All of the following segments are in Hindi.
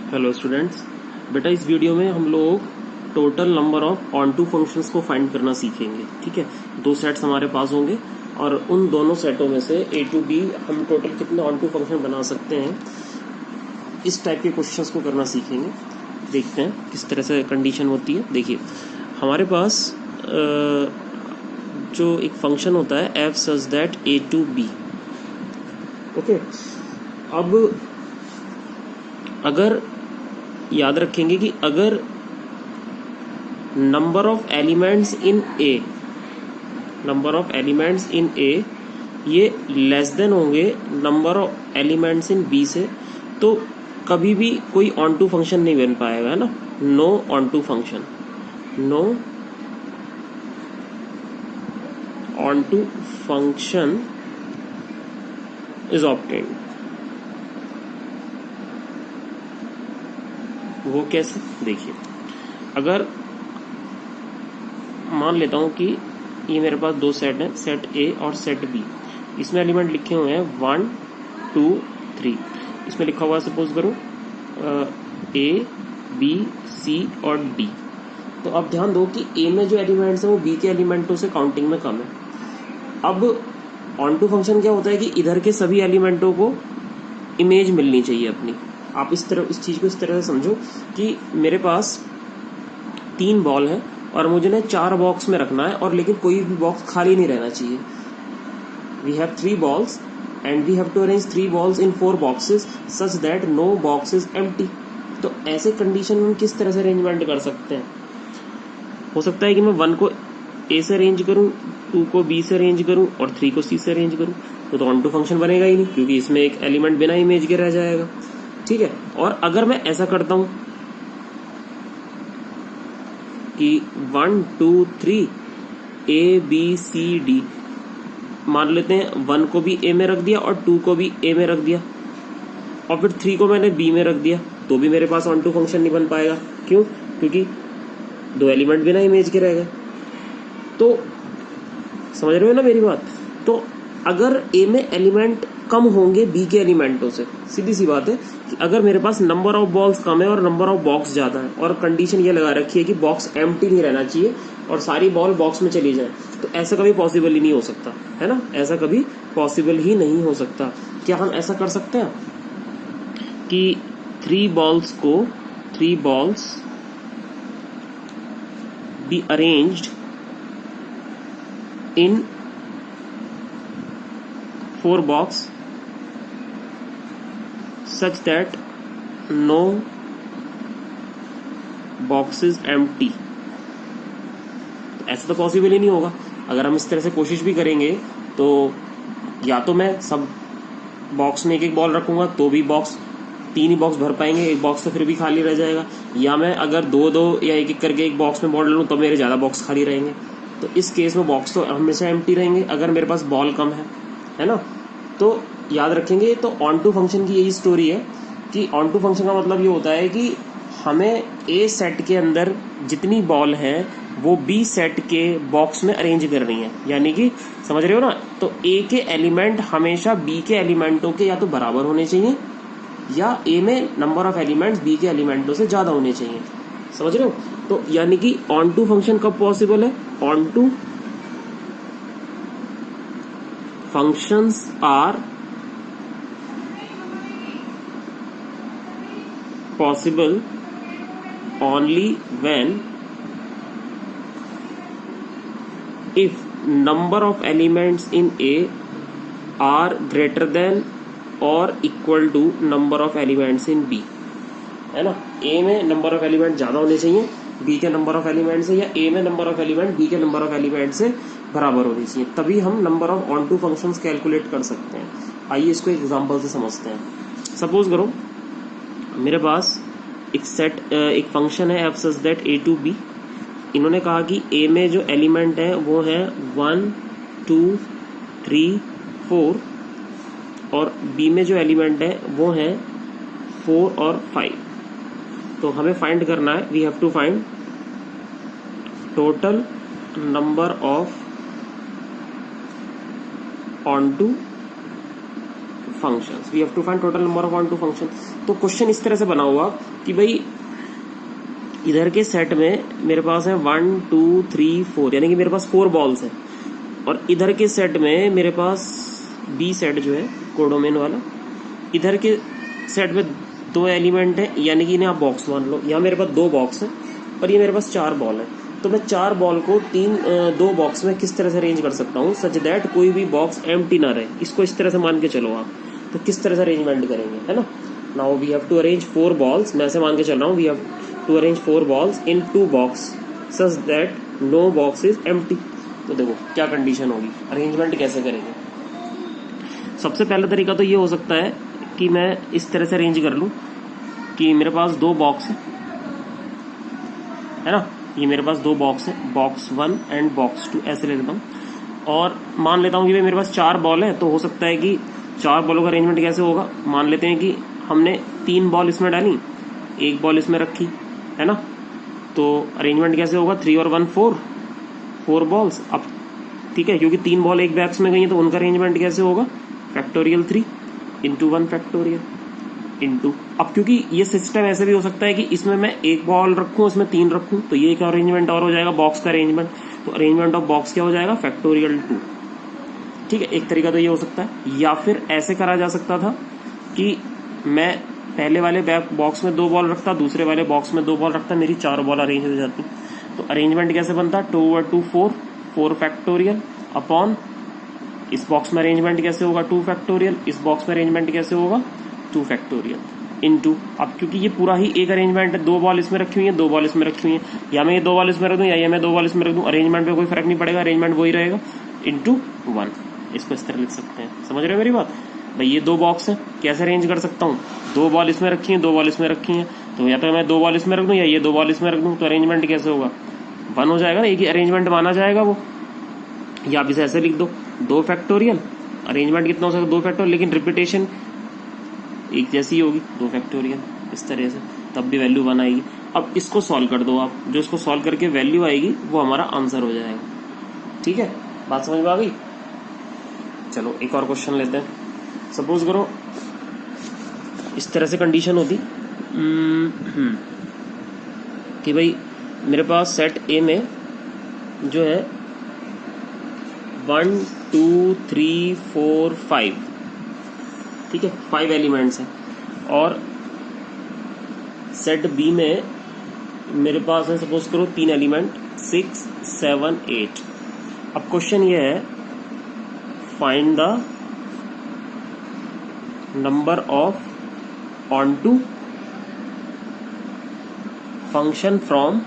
हेलो स्टूडेंट्स, बेटा इस वीडियो में हम लोग total number of onto functions को फाइंड करना सीखेंगे। ठीक है, दो सेट्स हमारे पास होंगे और उन दोनों सेटों में से ए टू बी हम टोटल कितने ऑन टू फंक्शन बना सकते हैं, इस टाइप के क्वेश्चंस को करना सीखेंगे। देखते हैं किस तरह से कंडीशन होती है। देखिए हमारे पास जो एक फंक्शन होता है f such that A to B. Okay, अब अगर याद रखेंगे कि अगर number of elements in A ये लेस देन होंगे number of elements in B से, तो कभी भी कोई ऑन टू फंक्शन नहीं बन पाएगा, है ना। No onto function, no onto function is obtained. वो कैसे, देखिए अगर मान लेता हूं कि ये मेरे पास दो सेट हैं, सेट ए और सेट बी। इसमें एलिमेंट लिखे हुए हैं 1 2 3। इसमें लिखा हुआ सपोज करो ए बी सी और डी। तो अब ध्यान दो कि ए में जो एलिमेंट्स हैं वो बी के एलिमेंटों से काउंटिंग में कम है। अब ऑन टू फंक्शन क्या होता है कि इधर के सभी एलिमेंटों को इमेज मिलनी चाहिए अपनी। आप इस चीज को इस तरह से समझो कि मेरे पास 3 बॉल है और मुझे ना 4 बॉक्स में रखना है, और लेकिन कोई भी बॉक्स खाली नहीं रहना चाहिए। We have 3 balls and we have to arrange 3 balls in 4 boxes such that no box is empty. तो ऐसे कंडीशन में किस तरह से अरेंजमेंट कर सकते हैं? हो सकता है कि मैं 1 को ए से अरेंज करूं, 2 को बी से अरेंज करूं और 3 को सी से अरेंज करूं। तो ऑन टू फंक्शन बनेगा ही नहीं, क्योंकि इसमें एक एलिमेंट बिना इमेज के रह जाएगा। ठीक है, और अगर मैं ऐसा करता हूं कि 1 2 3 ए बी सी डी, मान लेते हैं 1 को भी ए में रख दिया और 2 को भी ए में रख दिया, और फिर 3 को मैंने बी में रख दिया, तो भी मेरे पास ऑन टू फंक्शन नहीं बन पाएगा। क्यों? क्योंकि 2 एलिमेंट बिना इमेज के रह गए। तो समझ रहे हो ना मेरी बात? तो अगर ए में एलिमेंट कम होंगे बी के एलिमेंटों से, सीधी सी बात है कि अगर मेरे पास नंबर ऑफ बॉल्स कम है और नंबर ऑफ बॉक्स ज्यादा है, और कंडीशन ये लगा रखी है कि बॉक्स एम्प्टी नहीं रहना चाहिए और सारी बॉल बॉक्स में चली जाए, तो ऐसा कभी पॉसिबल ही नहीं हो सकता, है ना। ऐसा कभी पॉसिबल ही नहीं हो सकता। क्या हम ऐसा कर सकते हैं कि 3 balls be arranged in 4 box such that no box is empty? ऐसा तो पॉसिबल ही नहीं होगा। अगर हम इस तरह से कोशिश भी करेंगे तो या तो मैं सब बॉक्स में एक एक बॉल रखूंगा तो भी बॉक्स 3 ही बॉक्स भर पाएंगे, एक बॉक्स तो फिर भी खाली रह जाएगा, या मैं अगर 2-2 या एक एक करके एक बॉक्स में बॉल लूं तो मेरे ज्यादा बॉक्स खाली रहेंगे। तो इस केस में बॉक्स तो हमेशा एम्प्टी रहेंगे अगर मेरे पास बॉल कम है ना। तो याद रखेंगे, तो ऑन टू फंक्शन की यही स्टोरी है कि ऑन टू फंक्शन का मतलब ये होता है कि हमें ए सेट के अंदर जितनी बॉल है वो बी सेट के बॉक्स में अरेंज करनी है। यानी कि समझ रहे हो ना, तो ए के एलिमेंट हमेशा बी के एलिमेंटों के या तो बराबर होने चाहिए, या ए में नंबर ऑफ एलिमेंट्स बी के एलिमेंटों से ज्यादा होने चाहिए। समझ रहे हो? तो यानी कि ऑन टू फंक्शन कब पॉसिबल है? Onto functions are possible only when if number of elements in A are greater than or equal to number of elements in B, है ना। A में नंबर ऑफ एलिमेंट ज्यादा होने चाहिए B के नंबर ऑफ एलिमेंट से, या A में नंबर ऑफ एलिमेंट B के नंबर ऑफ एलिमेंट से बराबर होनी चाहिए, तभी हम number of onto functions calculate कर सकते हैं। आइए इसको एक एग्जांपल से समझते हैं। सपोज करो मेरे पास एक फंक्शन है f such that A to B. इन्होंने कहा कि ए में जो एलिमेंट है वो है 1 2 3 4, और बी में जो एलिमेंट है वो है 4 और 5। तो हमें फाइंड करना है, we have to find total number of onto functions. We have to find total number of on to functions. तो क्वेश्चन इस तरह से बना हुआ कि भाई इधर के सेट में मेरे पास है 1 2 3 4, यानी कि मेरे पास 4 बॉल्स हैं, और इधर के सेट में मेरे पास बी सेट जो है कोडोमेन वाला, इधर के सेट में 2 एलिमेंट है, यानी कि इन्हें आप बॉक्स मान लो। यहाँ मेरे पास 2 बॉक्स है और ये मेरे पास 4 बॉल है। तो मैं 4 बॉल को 2 बॉक्स में किस तरह से अरेंज कर सकता हूँ सच दैट कोई भी बॉक्स एम्प्टी ना रहे। इसको इस तरह से मान के चलो आप, तो किस तरह से अरेंजमेंट करेंगे, है ना। Now we have to arrange 4 balls, मैं ऐसे मान के चल रहा हूँ, we have to arrange 4 balls in 2 box such that no box is empty. तो देखो क्या कंडीशन होगी, अरेंजमेंट कैसे करेंगे। सबसे पहला तरीका तो ये हो सकता है कि मैं इस तरह से अरेंज कर लूँ कि मेरे पास 2 बॉक्स है ना, ये मेरे पास 2 बॉक्स है, बॉक्स 1 एंड बॉक्स 2 ऐसे ले लेता हूँ। और मान लेता हूँ कि भाई मेरे पास 4 बॉल है, तो हो सकता है कि 4 बॉलों का अरेंजमेंट कैसे होगा। मान लेते हैं कि हमने 3 बॉल इसमें डाली, 1 बॉल इसमें रखी, है ना, तो अरेंजमेंट कैसे होगा, 3 और 1 4 बॉल्स। अब ठीक है, क्योंकि 3 बॉल एक बॉक्स में गई है तो उनका अरेंजमेंट कैसे होगा, फैक्टोरियल 3 इंटू 1 फैक्टोरियल इंटू। अब क्योंकि ये सिस्टम ऐसे भी हो सकता है कि इसमें मैं 1 बॉल रखूं, इसमें 3 रखूं, तो ये एक अरेंजमेंट और हो जाएगा बॉक्स का अरेंजमेंट। तो अरेंजमेंट ऑफ बॉक्स क्या हो जाएगा, फैक्टोरियल 2। ठीक है, एक तरीका तो ये हो सकता है। या फिर ऐसे करा जा सकता था कि मैं पहले वाले बॉक्स में 2 बॉल रखता, दूसरे वाले बॉक्स में 2 बॉल रखता, मेरी 4 बॉल अरेंज हो जाती। तो अरेंजमेंट कैसे बनता, 2 और 2 4 फैक्टोरियल अपॉन इस बॉक्स में अरेंजमेंट कैसे होगा, 2 फैक्टोरियल, इस बॉक्स में अरेंजमेंट कैसे होगा, 2 फैक्टोरियल इनटू। अब क्योंकि ये पूरा ही एक अरेंजमेंट है, 2 बॉल इसमें रखी हुई है, 2 बॉल इसमें रखी हुई है, या मैं ये 2 बॉल इसमें रख दूं या मैं 2 बॉल इसमें रख दूं, अरेंजमेंट पे कोई फर्क नहीं पड़ेगा, अरेंजमेंट वही रहेगा, इंटू 1। इसको इस तरह लिख सकते हैं, समझ रहे हो मेरी बात। भाई ये 2 बॉक्स है, कैसे अरेंज कर सकता हूँ, 2 बॉल इसमें रखी है, 2 बॉल इसमें रखी है, तो या तो मैं 2 बॉल इसमें रख दूं या ये 2 बॉल इसमें रख दूं, तो अरेंजमेंट कैसे होगा, 1 हो जाएगा ना, एक ही अरेंजमेंट माना जाएगा वो। या आप इसे ऐसे लिख दो, 2 फैक्टोरियल, अरेंजमेंट कितना हो सकता है, 2 फैक्टोरियल, लेकिन रिपीटेशन एक जैसी होगी, 2 फैक्टोरियल, इस तरह से, तब भी वैल्यू 1 आएगी। अब इसको सॉल्व कर दो आप, जो इसको सॉल्व करके वैल्यू आएगी वो हमारा आंसर हो जाएगा। ठीक है, बात समझ में आ गई। चलो एक और क्वेश्चन लेते हैं। सपोज करो इस तरह से कंडीशन होती कि भाई मेरे पास सेट ए में जो है 1 2 3 4 5, ठीक है, 5 एलिमेंट्स हैं, और सेट बी में मेरे पास है सपोज करो 3 एलिमेंट 6 7 8। अब क्वेश्चन ये है, find the number of onto function from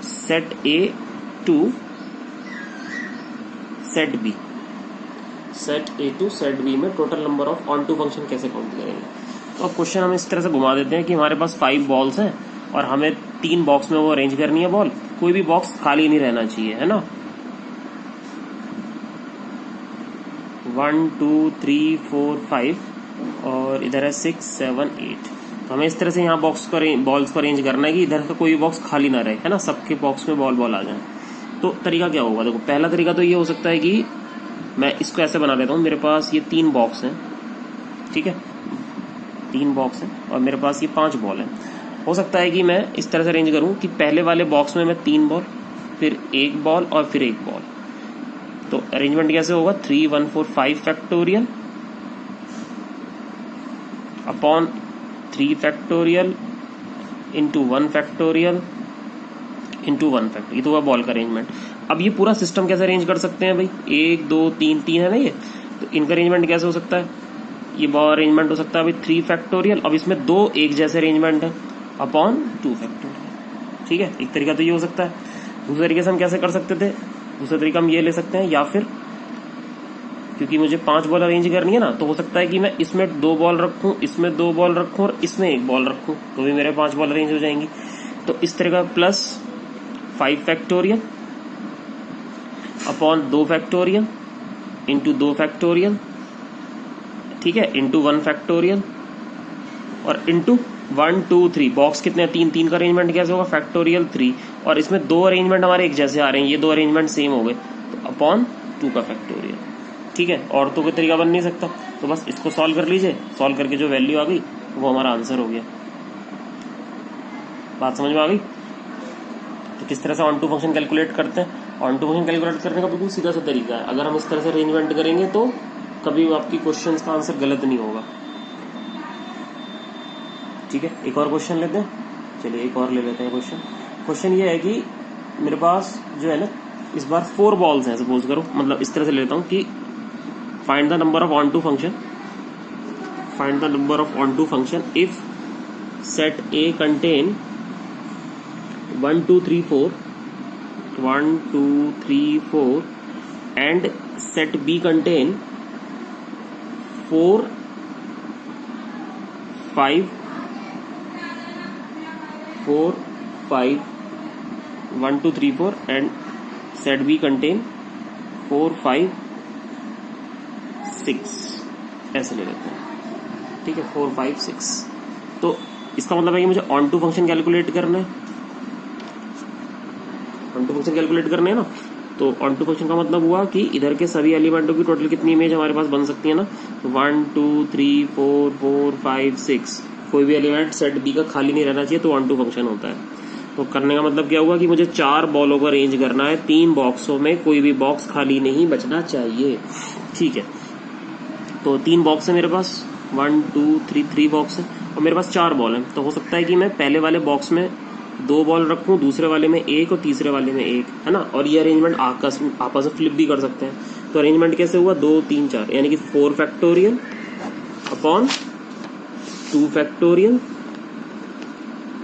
set a to set b. Set a to set b में total number of onto function कैसे काउंट करेंगे। तो अब क्वेश्चन हम इस तरह से घुमा देते हैं कि हमारे पास 5 बॉल्स हैं और हमें 3 बॉक्स में वो अरेंज करनी है बॉल, कोई भी बॉक्स खाली नहीं रहना चाहिए, है ना। 1 2 3 4 5 और इधर है 6 7 8। तो हमें इस तरह से यहाँ बॉल्स को अरेंज करना है कि इधर का कोई बॉक्स खाली ना रहे, है ना, सबके बॉक्स में बॉल आ जाए। तो तरीका क्या होगा, देखो पहला तरीका तो ये हो सकता है कि मैं इसको ऐसे बना लेता हूँ, मेरे पास ये 3 बॉक्स हैं, ठीक है, 3 बॉक्स हैं और मेरे पास ये 5 बॉल हैं। हो सकता है कि मैं इस तरह से अरेंज करूँ कि पहले वाले बॉक्स में मैं 3 बॉल, फिर 1 बॉल और फिर 1 बॉल। तो अरेंजमेंट कैसे होगा, 3 1 4 5 factorial upon 3 factorial into 1 factorial into 1 factorial. ये तो हुआ बॉल का अरेंजमेंट। अब ये पूरा सिस्टम कैसे अरेंज कर सकते हैं भाई, 1 2 3 3 है ना ये, तो इनका अरेंजमेंट कैसे हो सकता है, ये बॉल अरेंजमेंट हो सकता है भाई 3 फैक्टोरियल, अब इसमें 2 एक जैसे अरेंजमेंट है, अपॉन 2 फैक्टोरियल। ठीक है, एक तरीका तो ये हो सकता है। दूसरे तरीके से हम कैसे कर सकते थे, दूसरा तरीका हम ये ले सकते हैं, या फिर क्योंकि मुझे 5 बॉल अरेंज करनी है ना, तो हो सकता है कि मैं इसमें 2 बॉल रखूं, इसमें 2 बॉल रखूं और इसमें 1 बॉल रखूं, तो भी मेरे 5 बॉल अरेंज हो जाएंगी। तो इस तरह का plus 5 factorial upon 2 factorial into 2 factorial, ठीक है, इंटू 1 फैक्टोरियल और इंटू 1 2 3 बॉक्स कितने हैं, 3 3 का अरेंजमेंट कैसे होगा, फैक्टोरियल 3, और इसमें 2 अरेंजमेंट हमारे एक जैसे आ रहे हैं, ये 2 अरेंजमेंट सेम हो गए, तो अपॉन 2 का फैक्टोरियल। ठीक है, और तो कोई तरीका बन नहीं सकता। तो बस इसको सॉल्व कर लीजिए, सॉल्व करके जो वैल्यू आ गई वो हमारा आंसर हो गया। बात समझ में आ गई? तो किस तरह से ऑन टू फंक्शन कैलकुलेट करते हैं? ऑन टू फंक्शन कैलकुलेट करने का बिल्कुल सीधा सा तरीका है। अगर हम इस तरह से अरेंजमेंट करेंगे तो कभी आपकी क्वेश्चन का आंसर गलत नहीं होगा। ठीक है, एक और क्वेश्चन लेते हैं। चलिए एक और ले लेते हैं क्वेश्चन। क्वेश्चन ये है कि मेरे पास जो है ना इस बार 4 बॉल्स हैं, सपोज करो, मतलब इस तरह से लेता हूँ कि find the number of onto function, find the number of onto function if set A contain 1 2 3 4 1 2 3 4 and set B contain 4 5 4 5 1 2 3 4 and set B contain 4 5 6 ऐसे ले लेते हैं। ठीक है, 4 5 6। तो इसका मतलब है कि मुझे ऑन टू फंक्शन कैलकुलेट करना है, ऑन टू फंक्शन कैलकुलेट करने हैं ना। तो ऑन टू फंक्शन का मतलब हुआ कि इधर के सभी एलिमेंटों की टोटल कितनी इमेज हमारे पास बन सकती है ना, 1 2 3 4 4 5 6। कोई भी एलिमेंट सेट बी का खाली नहीं रहना चाहिए, तो ऑन टू फंक्शन होता है। तो करने का मतलब क्या हुआ कि मुझे 4 बॉलों को अरेंज करना है, 3 बॉक्सों में कोई भी बॉक्स खाली नहीं बचना चाहिए। ठीक है, तो 3 बॉक्स है मेरे पास, 1 2 3 बॉक्स है, और मेरे पास 4 बॉल है। तो हो सकता है कि मैं पहले वाले बॉक्स में 2 बॉल रखूं, दूसरे वाले में 1 और तीसरे वाले में 1, है ना। और ये अरेंजमेंट आपस में फ्लिप भी कर सकते हैं। तो अरेंजमेंट कैसे हुआ, 2 3 4, यानी कि 4 factorial upon 2 factorial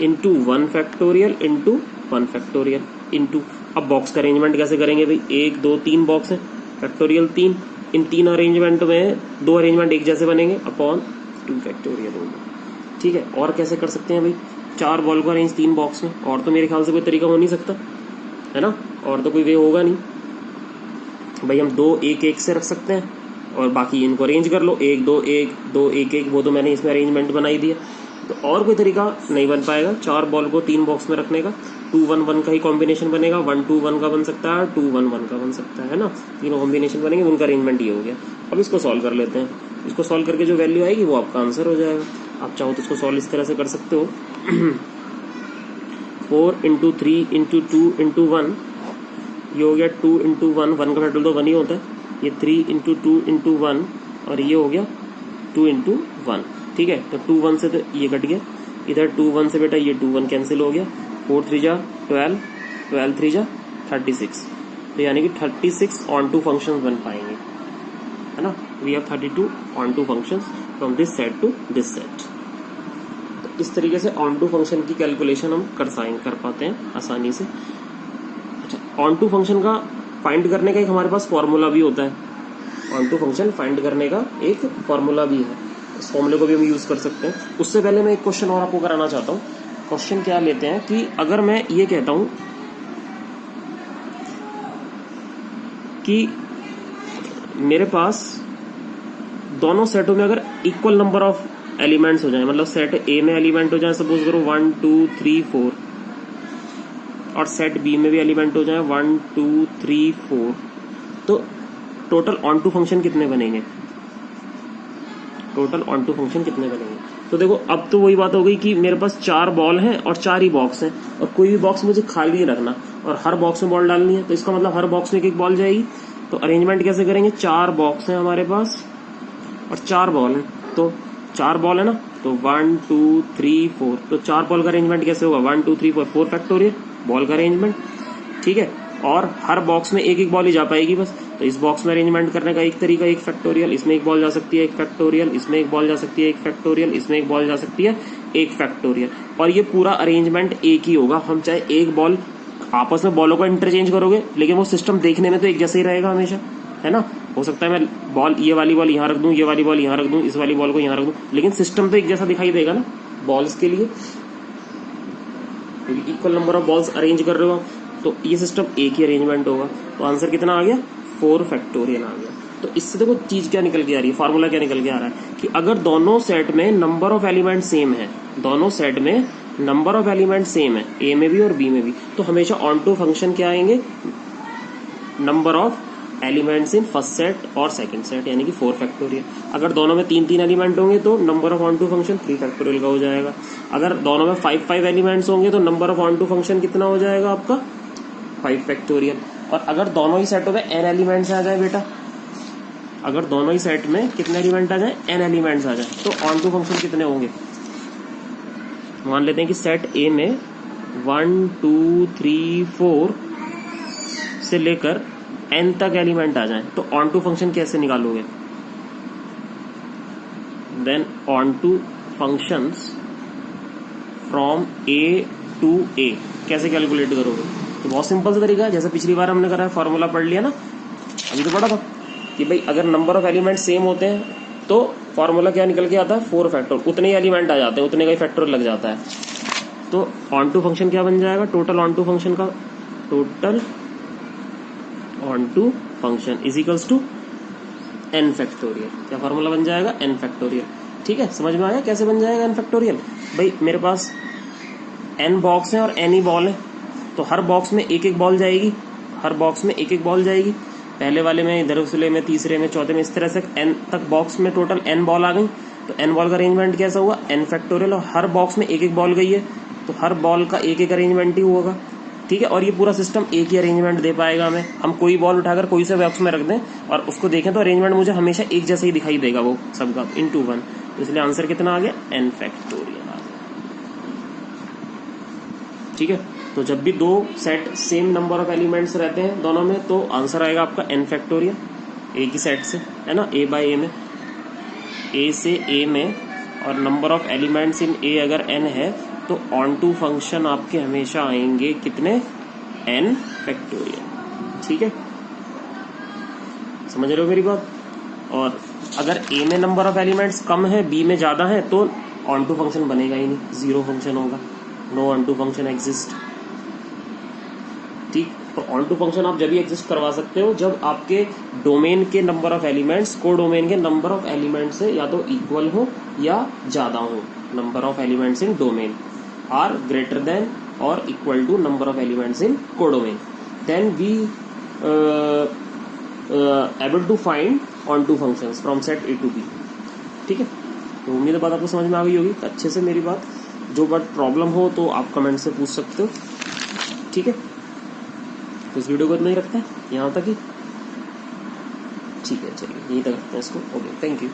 into 1 factorial into 1 factorial into. अब बॉक्स का अरेंजमेंट कैसे करेंगे भाई, 1 2 3 बॉक्स है, फैक्टोरियल 3, इन 3 अरेंजमेंट में 2 अरेंजमेंट एक जैसे बनेंगे अपॉन 2 फैक्टोरियल होंगे। ठीक है, और कैसे कर सकते हैं भाई, 4 बॉल को अरेंज 3 बॉक्स में, और तो मेरे ख्याल से कोई तरीका हो नहीं सकता, है ना, और तो कोई वे होगा नहीं भाई। हम 2 1 1 से रख सकते हैं और बाकी इनको अरेंज कर लो, 1 2 1 2 1 1, वो तो मैंने इसमें अरेंजमेंट बनाई दिया। तो और कोई तरीका नहीं बन पाएगा 4 बॉल को 3 बॉक्स में रखने का। 2 1 1 का ही कॉम्बिनेशन बनेगा, 1 2 1 का बन सकता है, 2 1 1 का बन सकता है ना। तीनों कॉम्बिनेशन बनेंगे, उनका अरेंजमेंट ये हो गया। अब इसको सॉल्व कर लेते हैं। इसको सॉल्व करके जो वैल्यू आएगी वो आपका आंसर हो जाएगा। आप चाहो तो इसको सॉल्व इस तरह से कर सकते हो 4 इंटू 3 इंटू 2 इंटू 1, ये हो गया 2 इंटू 1, 1 का फैक्टोरियल तो 1 ही होता है। ये 3 इंटू 2 इंटू 1, और ये हो गया 2 इंटू 1। ठीक है, तो 2 1 से तो ये कट गया, इधर 2 1 से बेटा ये 2 1 कैंसिल हो गया, 4 3 जा 12, 12 3 जा 36। तो यानी कि 36 ऑन टू फंक्शंस बन पाएंगे, है ना। We have 32 onto functions from this set to this set. तो इस तरीके से ऑन टू फंक्शन की कैलकुलेशन हम कर पाते हैं आसानी से। अच्छा, ऑन टू फंक्शन का फाइंड करने का एक हमारे पास फॉर्मूला भी होता है। ऑन टू फंक्शन फाइंड करने का एक फॉर्मूला भी है, इस फॉर्मूले को भी हम यूज कर सकते हैं। उससे पहले मैं एक क्वेश्चन और आपको कराना चाहता हूँ। क्वेश्चन क्या लेते हैं कि अगर मैं ये कहता हूं कि मेरे पास दोनों सेटों में अगर इक्वल नंबर ऑफ एलिमेंट्स हो जाए, मतलब सेट ए में एलिमेंट हो जाए सपोज करो 1 2 3 4, और सेट बी में भी एलिमेंट हो जाए 1 2 3 4, तो टोटल ऑन टू फंक्शन कितने बनेंगे, टोटल ऑन टू फंक्शन कितने बनेंगे। तो देखो अब तो वही बात हो गई कि मेरे पास 4 बॉल हैं और 4 ही बॉक्स हैं, और कोई भी बॉक्स मुझे खाली नहीं रखना, और हर बॉक्स में बॉल डालनी है। तो इसका मतलब हर बॉक्स में एक बॉल जाएगी। तो अरेंजमेंट कैसे करेंगे, 4 बॉक्स हैं हमारे पास और 4 बॉल हैं, तो 4 बॉल है ना, तो 1 2 3 4, तो 4 बॉल का अरेंजमेंट कैसे होगा, 1 2 3 4, 4 फैक्टोरियल बॉल का अरेंजमेंट। ठीक है, और हर बॉक्स में एक एक बॉल ही जा पाएगी बस। तो इस बॉक्स में अरेंजमेंट करने का एक तरीका, एक फैक्टोरियल, इसमें एक बॉल जा सकती है, एक फैक्टोरियल, इसमें एक बॉल जा सकती है, एक फैक्टोरियल, इसमें एक बॉल जा सकती है, एक फैक्टोरियल, और ये पूरा अरेंजमेंट एक ही होगा। हम चाहे एक बॉल आपस में बॉलों को इंटरचेंज करोगे, लेकिन वो सिस्टम देखने में तो एक जैसा ही रहेगा हमेशा, है ना। हो सकता है मैं बॉल, ये वाली बॉल यहाँ रख दूं, ये वाली बॉल यहाँ रख दूं, इस वाली बॉल को यहाँ रख दूं, लेकिन सिस्टम तो एक जैसा दिखाई देगा ना बॉल्स के लिए, क्योंकि equal number of balls arrange कर रहे हो, तो ये सिस्टम एक ही अरेंजमेंट होगा। तो आंसर कितना आ गया, 4 फैक्टोरियल आ गया। तो इससे देखो चीज क्या निकल के आ रही है, फॉर्मूला क्या निकल के आ रहा है कि अगर दोनों सेट में नंबर ऑफ एलिमेंट सेम है, दोनों सेट में नंबर ऑफ एलिमेंट सेम है, ए में भी और बी में भी, तो हमेशा ऑन टू फंक्शन क्या आएंगे, number of elements in first set और सेकंड सेट, यानी कि 4 फैक्टोरियल। अगर दोनों में 3-3 एलिमेंट होंगे तो number of onto function 3 factorial का हो जाएगा। अगर दोनों में 5-5 एलिमेंट्स होंगे तो number of onto function कितना हो जाएगा आपका 5 फैक्टोरियल। और अगर दोनों ही सेटों में n एलिमेंट्स आ जाए बेटा, अगर दोनों ही सेट में कितने एलिमेंट आ जाए n एलिमेंट्स आ जाए तो ऑन टू फंक्शन कितने होंगे। मान लेते हैं कि सेट ए में 1 2 3 4 से लेकर n तक एलिमेंट आ जाए तो ऑन टू फंक्शन कैसे निकालोगे। Then onto functions from a to a कैसे कैलकुलेट करोगे। तो बहुत सिंपल सा तरीका है, जैसे पिछली बार हमने करा है, फॉर्मूला पढ़ लिया ना, अभी तो पढ़ा था कि भाई अगर नंबर ऑफ एलिमेंट सेम होते हैं तो फॉर्मूला क्या निकल के आता है 4 फैक्टर, उतने ही एलिमेंट आ जाते हैं, उतने का ही फैक्टर लग जाता है। तो ऑन टू फंक्शन क्या बन जाएगा, टोटल ऑन टू फंक्शन का, total onto function is equals to n factorial. क्या फॉर्मूला बन जाएगा n फैक्टोरियल। ठीक है, समझ में आया कैसे बन जाएगा n फैक्टोरियल। भाई मेरे पास n बॉक्स है और n ही बॉल है, तो हर बॉक्स में एक एक बॉल जाएगी, हर बॉक्स में एक एक बॉल जाएगी। पहले वाले में, इधर दूसरे में, तीसरे में, चौथे में, इस तरह से n तक बॉक्स में टोटल n बॉल आ गई। तो n बॉल का अरेंजमेंट कैसा हुआ n फैक्टोरियल, और हर बॉक्स में एक एक बॉल गई है तो हर बॉल का एक एक अरेंजमेंट ही होगा। ठीक है, और ये पूरा सिस्टम एक ही अरेंजमेंट दे पाएगा हमें। हम कोई बॉल उठाकर कोई से बॉक्स में रख दें और उसको देखें तो अरेंजमेंट मुझे हमेशा एक जैसा ही दिखाई देगा वो सबका इनटू 1। तो इसलिए आंसर कितना आ गया n फैक्टोरियल आ गया। ठीक है, तो जब भी दो set same number of elements रहते हैं दोनों में तो आंसर आएगा आपका n फैक्टोरियल, एक ही सेट से, है ना, a बाय a में, a से a में, और number of elements in a अगर n है तो ऑन टू फंक्शन आपके हमेशा आएंगे कितने n फैक्टोरियल। ठीक है, समझ रहे हो मेरी बात। और अगर a में नंबर ऑफ एलिमेंट्स कम है, b में ज्यादा है, तो ऑन टू फंक्शन बनेगा ही नहीं, जीरो फंक्शन होगा, no onto function exist. ठीक, तो ऑन टू फंक्शन आप जब भी एग्जिस्ट करवा सकते हो जब आपके डोमेन के नंबर ऑफ एलिमेंट्स को डोमेन के नंबर ऑफ एलिमेंट्स से या तो इक्वल हो या ज्यादा हो। Number of elements in domain are greater than और equal to number of elements in codomain, then we able to find onto functions from set a to b. ठीक है, तो उम्मीद है बात आपको समझ में आ गई होगी अच्छे से मेरी बात। जो बात प्रॉब्लम हो तो आप कमेंट से पूछ सकते हो। ठीक है, तो इस वीडियो को इतना ही रखते हैं, यहाँ तक ही। ठीक है, चलिए यहीं तक रखते हैं इसको। Okay, thank you.